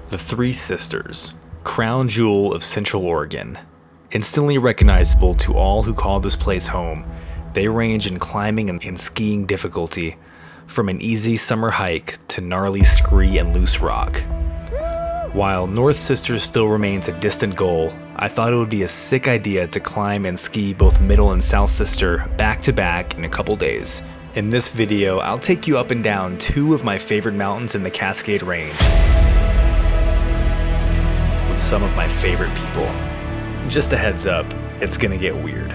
The Three Sisters, crown jewel of Central Oregon. Instantly recognizable to all who call this place home, they range in climbing and skiing difficulty, from an easy summer hike to gnarly scree and loose rock. While North Sisters still remains a distant goal, I thought it would be a sick idea to climb and ski both Middle and South Sister back to back in a couple days. In this video, I'll take you up and down two of my favorite mountains in the Cascade Range, with some of my favorite people. Just a heads up, it's gonna get weird.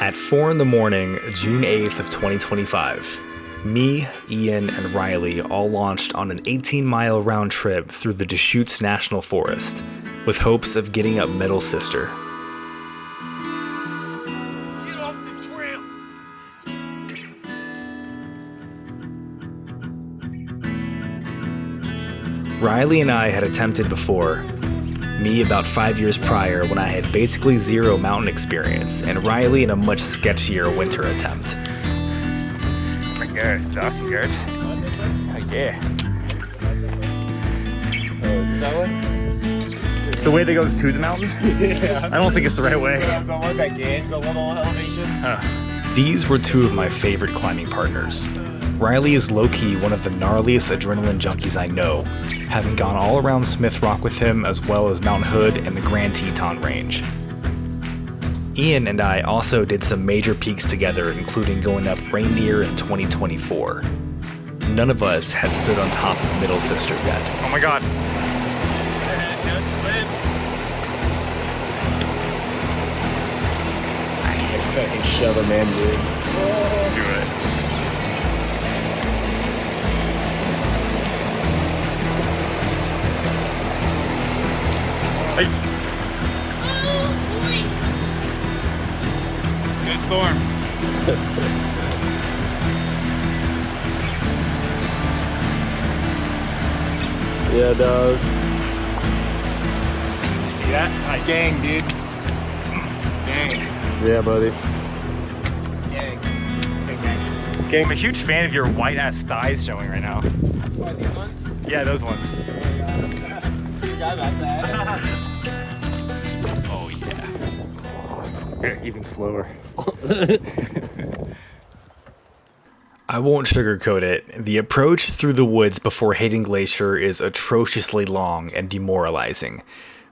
At 4 in the morning, June 8th of 2025, me, Ian, and Riley all launched on an 18-mile round trip through the Deschutes National Forest, with hopes of getting up Middle Sister. Get off the trail! Riley and I had attempted before. Me about 5 years prior when I had basically zero mountain experience, and Riley in a much sketchier winter attempt. Oh my god, it's awesome, good. Oh yeah. Oh, is it that way? The way that goes to the mountain? Yeah. I don't think it's the right way. The one that gains a little elevation. These were two of my favorite climbing partners. Riley is low-key one of the gnarliest adrenaline junkies I know, having gone all around Smith Rock with him as well as Mount Hood and the Grand Teton Range. Ian and I also did some major peaks together, including going up Reindeer in 2024. None of us had stood on top of Middle Sister yet. Oh my god. Don't slip. I fucking shove him in, dude. Do it. Hey. It's a good storm. Yeah, dog. You see that? Gang, dude. Gang. Yeah, buddy. Gang. Gang. I'm a huge fan of your white ass thighs showing right now. What, these ones? Yeah, those ones. Forgot about that. Oh yeah. Here, even slower. I won't sugarcoat it, the approach through the woods before hitting Glacier is atrociously long and demoralizing,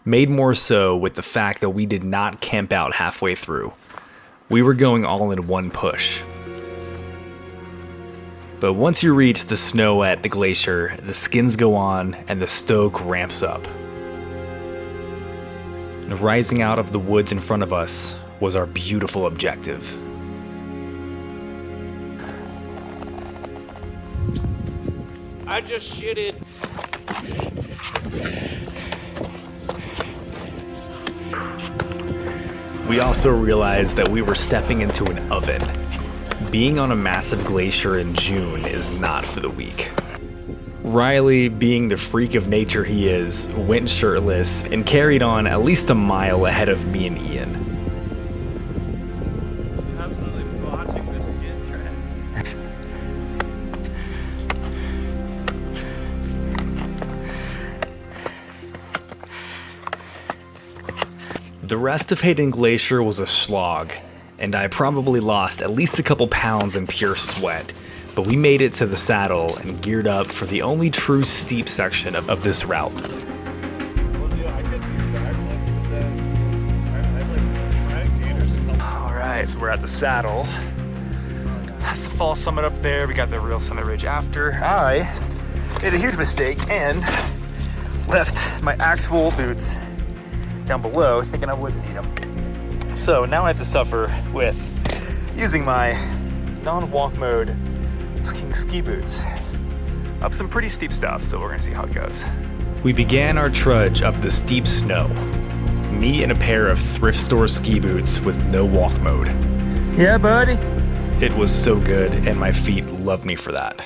made more so with the fact that we did not camp out halfway through. We were going all in one push. But once you reach the snow at the glacier, the skins go on and the stoke ramps up. And rising out of the woods in front of us was our beautiful objective. I just shitted. We also realized that we were stepping into an oven. Being on a massive glacier in June is not for the weak. Riley, being the freak of nature he is, went shirtless and carried on at least a mile ahead of me and Ian. Absolutely botching the skin trend. The rest of Hayden Glacier was a slog, and I probably lost at least a couple pounds in pure sweat, but we made it to the saddle and geared up for the only true steep section of this route. Well, dude, I could do that once, but then I like gators a couple. Alright, so we're at the saddle. That's the fall summit up there. We got the real summit ridge after. I made a huge mistake and left my actual boots down below, thinking I wouldn't need them. So now I have to suffer with using my non-walk mode fucking ski boots up some pretty steep stuff, so we're gonna see how it goes. We began our trudge up the steep snow, me in a pair of thrift store ski boots with no walk mode. Yeah, buddy. It was so good, and my feet loved me for that.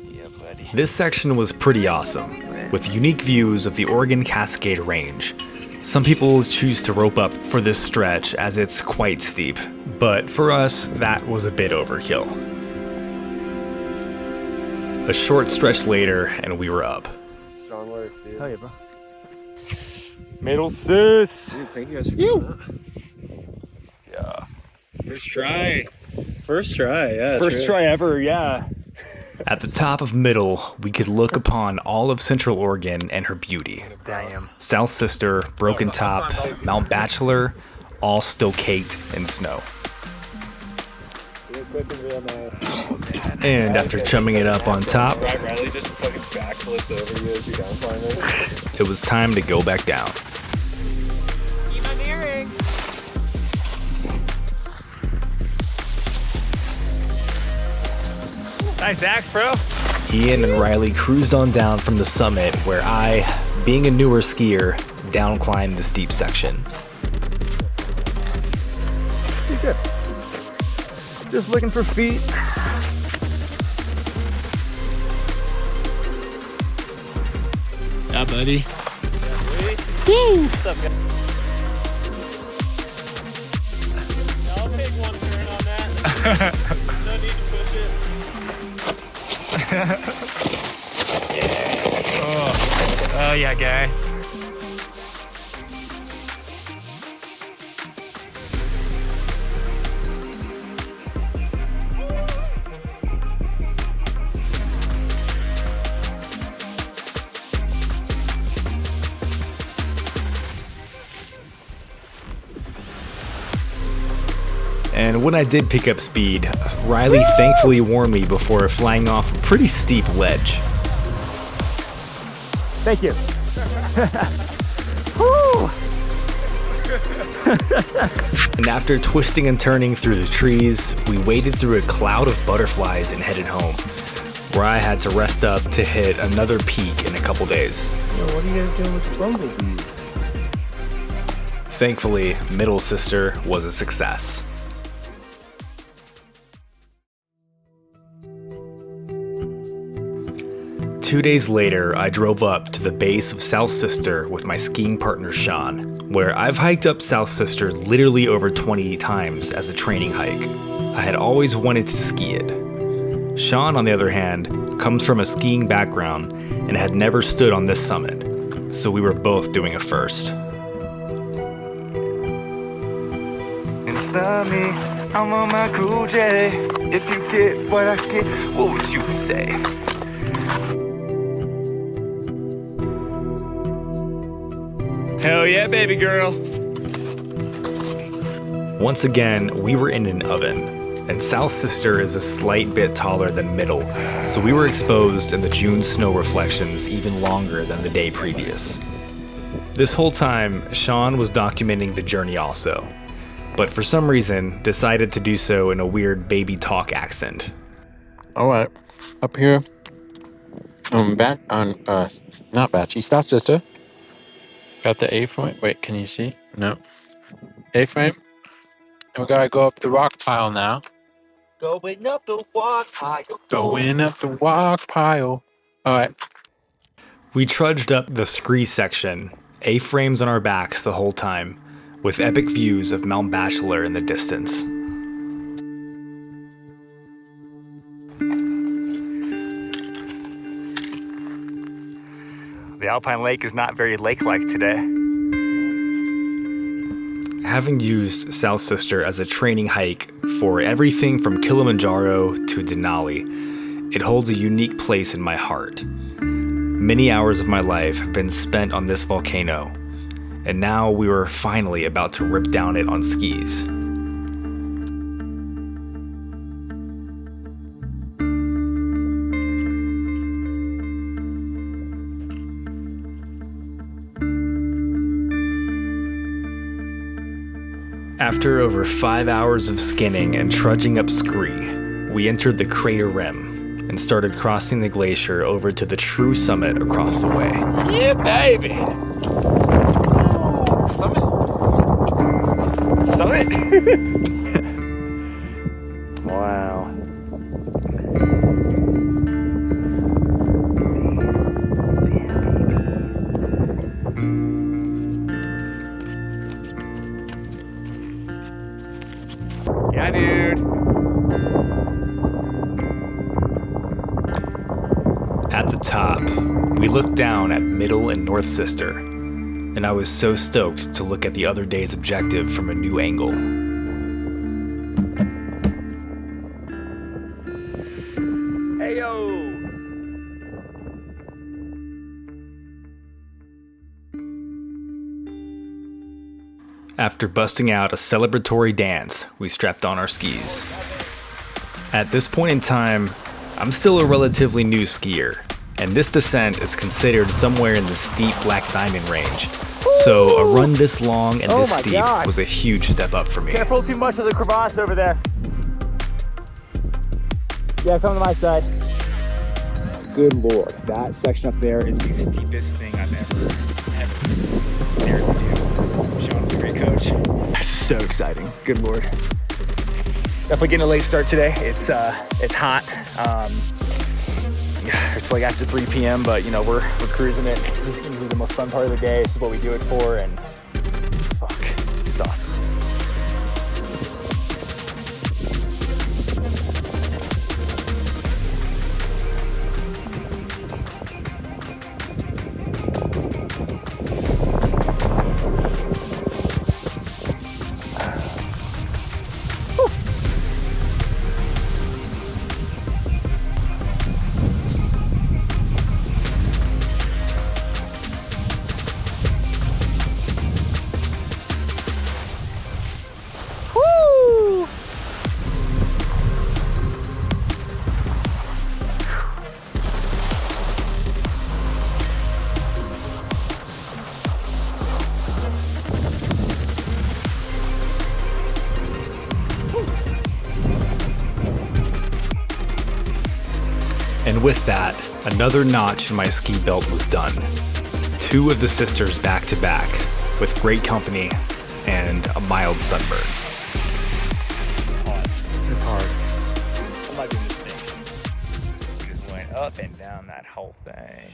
Yeah, buddy. This section was pretty awesome. with unique views of the Oregon Cascade Range. Some people choose to rope up for this stretch as it's quite steep, but for us, that was a bit overkill. A short stretch later, and we were up. Strong work, dude. Hell yeah, bro. Middle sis. Dude, thank you guys for doing that. Yeah. First try. First try, yeah. First try ever, yeah. At the top of Middle, we could look upon all of Central Oregon and her beauty. Damn. South Sister, Broken Top, Mount Bachelor, all still caked in snow. Real quick and real nice. And after chumming it up on top, Right, Riley just fucking backflips over you as you're down climbing. it was time to go back down. Nice axe, bro. Ian and Riley cruised on down from the summit where I, being a newer skier, down climbed the steep section. You good? Just looking for feet. Yeah, buddy. What's up, guys? I'll take one turn on that. No need to push it. Oh yeah, guy. And when I did pick up speed, Riley thankfully warned me before flying off a pretty steep ledge. Thank you. Woo! And after twisting and turning through the trees, we waded through a cloud of butterflies and headed home, where I had to rest up to hit another peak in a couple days. Yo, what are you guys doing with the bumblebees? Thankfully, Middle Sister was a success. Two days later, I drove up to the base of South Sister with my skiing partner Sean, where I've hiked up South Sister literally over 20 times as a training hike. I had always wanted to ski it. Sean, on the other hand, comes from a skiing background and had never stood on this summit, so we were both doing a first. Insta me, I'm on my cool J. If you get what I get, what would you say? Hell yeah, baby girl. Once again, we were in an oven, and South Sister is a slight bit taller than Middle, so we were exposed in the June snow reflections even longer than the day previous. This whole time, Sean was documenting the journey also, but for some reason decided to do so in a weird baby talk accent. All right, up here not Batchy, South Sister. Got the A-frame. Wait, can you see? No. A-frame. And we gotta go up the rock pile now. Going up the walk pile. Going up the rock pile. All right. We trudged up the scree section, A-frames on our backs the whole time, with epic views of Mount Bachelor in the distance. The Alpine Lake is not very lake-like today. Having used South Sister as a training hike for everything from Kilimanjaro to Denali, it holds a unique place in my heart. Many hours of my life have been spent on this volcano, and now we were finally about to rip down it on skis. After over 5 hours of skinning and trudging up scree, we entered the crater rim and started crossing the glacier over to the true summit across the way. Yeah, baby. Summit. Wow. Damn, top, we looked down at Middle and North Sister, and I was so stoked to look at the other day's objective from a new angle. Hey yo! After busting out a celebratory dance, we strapped on our skis. At this point in time, I'm still a relatively new skier, and this descent is considered somewhere in the steep Black Diamond range. So a run this long and this steep was a huge step up for me. Can't pull too much of the crevasse over there. Yeah, come to my side. Good Lord, that section up there is the steepest thing I've ever dared to do. Sean's a great coach. So exciting, good Lord. Definitely getting a late start today. It's hot. Yeah, it's like after 3 p.m., but you know, we're cruising it. This is gonna be the most fun part of the day. This is what we do it for, and fuck, it's awesome. And with that, another notch in my ski belt was done. 2 of the sisters back to back, with great company and a mild sunburn. It's hard. I might be mistaken. We just went up and down that whole thing.